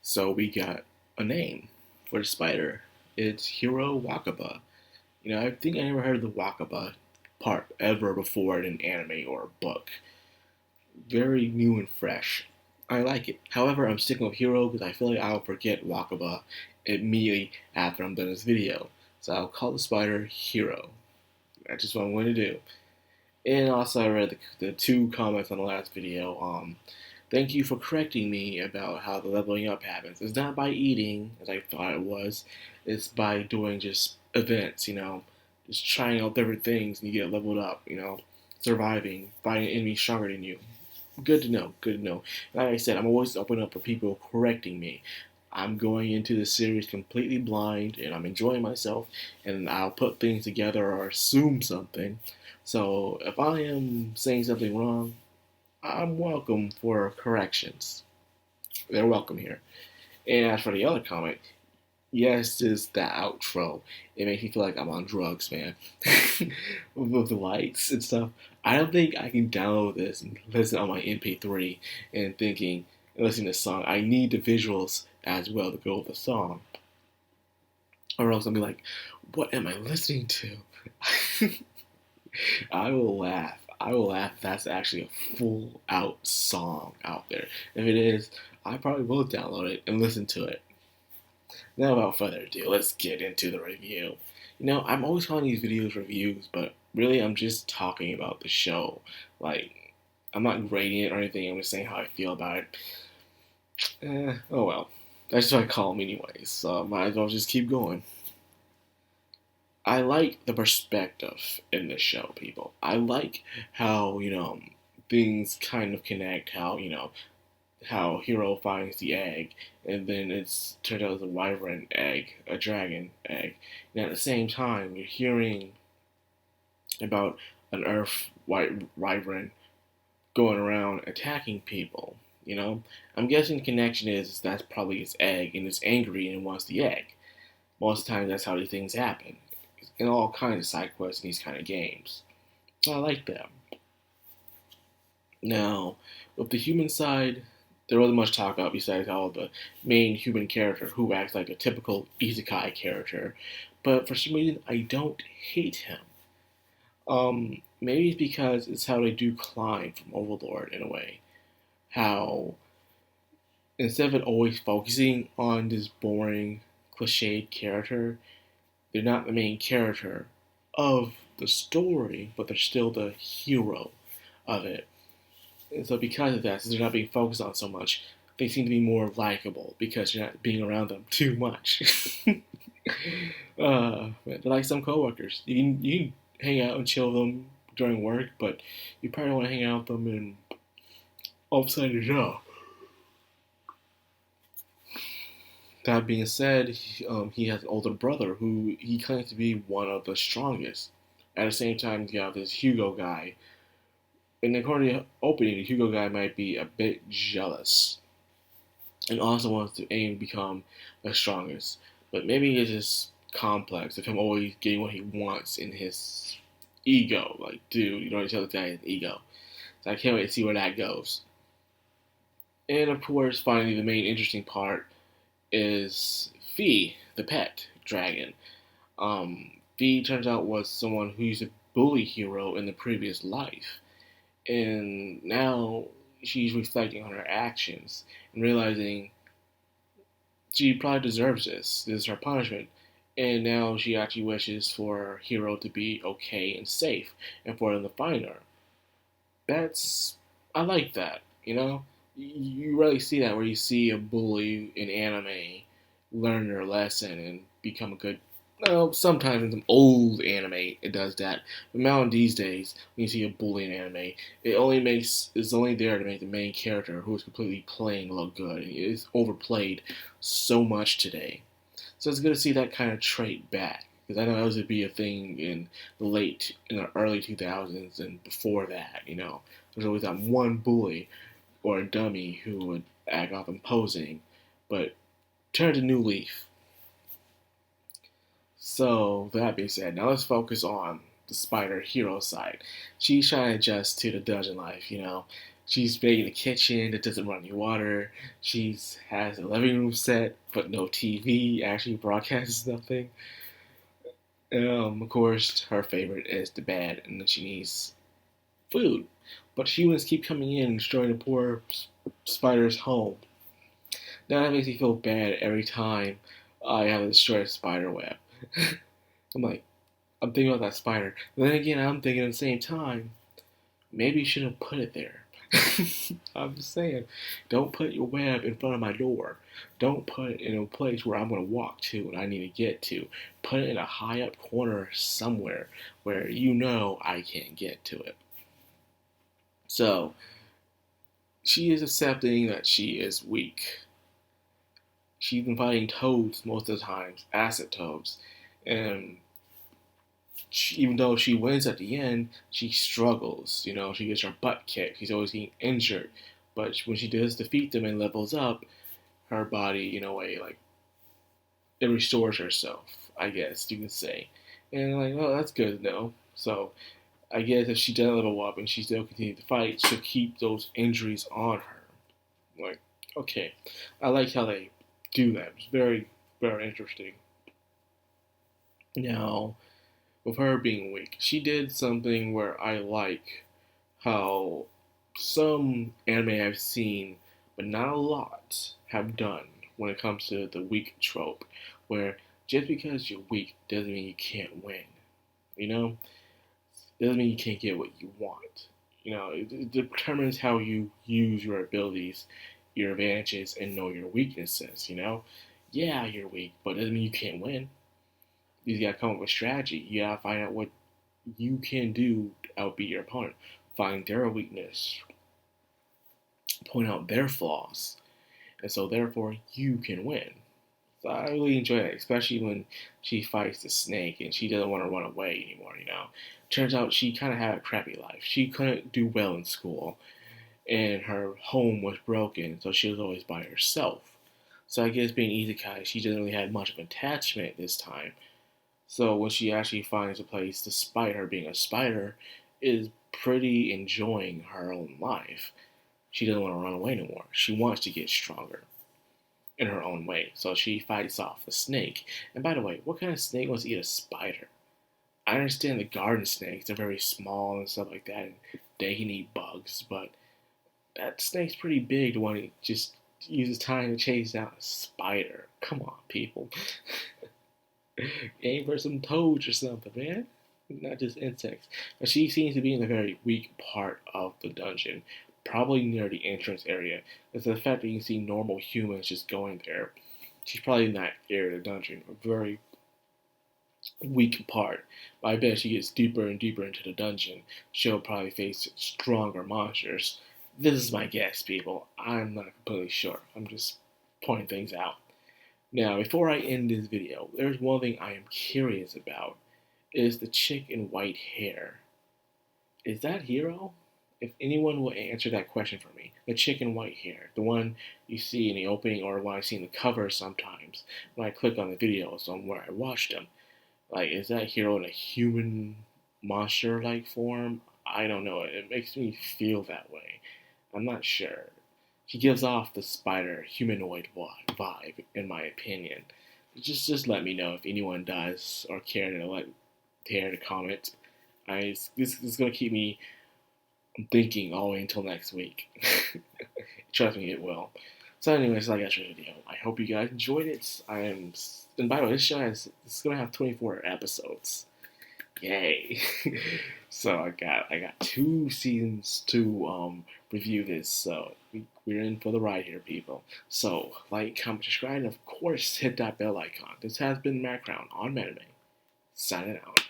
So we got a name for the spider. It's Hiro Wakaba. I think I never heard of the Wakaba part ever before in an anime or a book. Very new and fresh. I like it. However, I'm sticking with Hiro because I feel like I'll forget Wakaba immediately after I'm done this video. So I'll call the spider Hiro. That's just what I'm going to do. And also, I read the two comments on the last video. Thank you for correcting me about how the leveling up happens. It's not by eating, as I thought it was. It's by doing just events, just trying out different things and you get leveled up, surviving, fighting enemies stronger than you. Good to know, good to know. Like I said, I'm always open up for people correcting me. I'm going into the series completely blind and I'm enjoying myself and I'll put things together or assume something. So if I am saying something wrong, I'm welcome for corrections. They're welcome here. And as for the other comment, yes, is the outro. It makes me feel like I'm on drugs, man. With the lights and stuff. I don't think I can download this and listen on my MP3 and listening to the song. I need the visuals as well to go with the song. Or else I'll be like, what am I listening to? I will laugh. I will laugh if that's actually a full out song out there. If it is, I probably will download it and listen to it. Now, without further ado, let's get into the review. I'm always calling these videos reviews, but really I'm just talking about the show. Like, I'm not grading it or anything, I'm just saying how I feel about it. Oh well. That's what I call them anyways, so might as well just keep going. I like the perspective in this show, people. I like how, things kind of connect, how Hiro finds the egg, and then it's turned out as a wyvern egg, a dragon egg. And at the same time, you're hearing about an earth wyvern going around attacking people. I'm guessing the connection is that's probably its egg, and it's angry and wants the egg. Most of the time, that's how these things happen in all kinds of side quests in these kind of games. So I like them. Now, with the human side, there wasn't much to talk about besides how the main human character who acts like a typical isekai character, but for some reason I don't hate him. Maybe it's because it's how they do climb from Overlord in a way. How instead of it always focusing on this boring, cliched character, they're not the main character of the story, but they're still the hero of it. And so because of that, since they're not being focused on so much, they seem to be more likable because you're not being around them too much. They're like some coworkers. You can hang out and chill with them during work, but you probably don't want to hang out with them and all of a sudden you know. That being said, he has an older brother who he claims to be one of the strongest. At the same time, you have this Hugo guy. And according to the opening, the Hugo guy might be a bit jealous. And also wants to aim to become the strongest. But maybe it's just complex of him always getting what he wants in his ego. Like, dude, you don't tell the guy his ego. So I can't wait to see where that goes. And of course, finally, the main interesting part is Fee, the pet dragon. Fee turns out was someone who used to bully Hiro in the previous life. And now she's reflecting on her actions and realizing she probably deserves this. This is her punishment. And now she actually wishes for Hiro to be okay and safe and for them to find her. I like that, You rarely see that where you see a bully in anime learn their lesson and become a good. Well, sometimes in some old anime it does that, but now these days when you see a bully in anime, it's only there to make the main character who is completely playing look good. It's overplayed so much today, so it's good to see that kind of trait back because I know that would be a thing in the early 2000s and before that. There's always that one bully or a dummy who would act off imposing, but turn a new leaf. So, that being said, now let's focus on the spider hero side. She's trying to adjust to the dungeon life, She's making a kitchen that doesn't run any water. She has a living room set, but no TV. Actually broadcasts nothing. Of course, her favorite is the bed, and then she needs food. But humans keep coming in and destroying the poor spider's home. Now that makes me feel bad every time I have to destroy a spider web. I'm like, I'm thinking about that spider. But then again, I'm thinking at the same time, maybe you shouldn't put it there. I'm just saying, don't put your web in front of my door. Don't put it in a place where I'm going to walk to and I need to get to. Put it in a high up corner somewhere where you know I can't get to it. So, she is accepting that she is weak. She's been fighting toads most of the times, acid toads, and even though she wins at the end, she struggles. You know, she gets her butt kicked. She's always getting injured. But when she does defeat them and levels up, her body, in a way, like, it restores herself, I guess you can say. And, like, oh, that's good to know. So, I guess if she doesn't level up and she still continues to fight, she'll keep those injuries on her. Like, okay. I like how they do that. It's very, very interesting. Now, with her being weak, she did something where I like how some anime I've seen, but not a lot, have done when it comes to the weak trope, where just because you're weak doesn't mean you can't win. You know? It doesn't mean you can't get what you want. It determines how you use your abilities, your advantages, and know your weaknesses, Yeah, you're weak, but it doesn't mean you can't win. You gotta come up with strategy. You gotta find out what you can do to outbeat your opponent. Find their weakness. Point out their flaws. And so therefore you can win. So I really enjoy that, especially when she fights the snake and she doesn't want to run away anymore. Turns out she kinda had a crappy life. She couldn't do well in school and her home was broken, so she was always by herself. So I guess being isekai, she didn't really have much of an attachment this time. So when she actually finds a place, despite her being a spider, is pretty enjoying her own life. She doesn't want to run away anymore. She wants to get stronger in her own way. So she fights off the snake. And by the way, what kind of snake wants to eat a spider? I understand the garden snakes, they're very small and stuff like that, and they can eat bugs, but that snake's pretty big to want to just use his time to chase down a spider. Come on, people. Aim for some toads or something, man. Not just insects. But she seems to be in a very weak part of the dungeon, probably near the entrance area. It's the fact that you can see normal humans just going there. She's probably in that area of the dungeon, a very weak part. But I bet she gets deeper and deeper into the dungeon, she'll probably face stronger monsters. This is my guess, people. I'm not completely sure. I'm just pointing things out. Now, before I end this video, there's one thing I am curious about. Is the chick in white hair. Is that Hero? If anyone will answer that question for me. The chick in white hair. The one you see in the opening or when I see in the cover sometimes. When I click on the videos on where I watch them. Like, is that Hero in a human monster-like form? I don't know. It makes me feel that way. I'm not sure. She gives off the spider humanoid vibe, in my opinion. Just let me know if anyone does or care to comment. This is gonna keep me thinking all the way until next week. Trust me, it will. So, anyways, I got your video. I hope you guys enjoyed it. And by the way, this is gonna have 24 episodes. Yay! So I got 2 seasons to review this. So we're in for the ride here, people. So like, comment, subscribe, and of course hit that bell icon. This has been Madcrown on Anime. Signing out.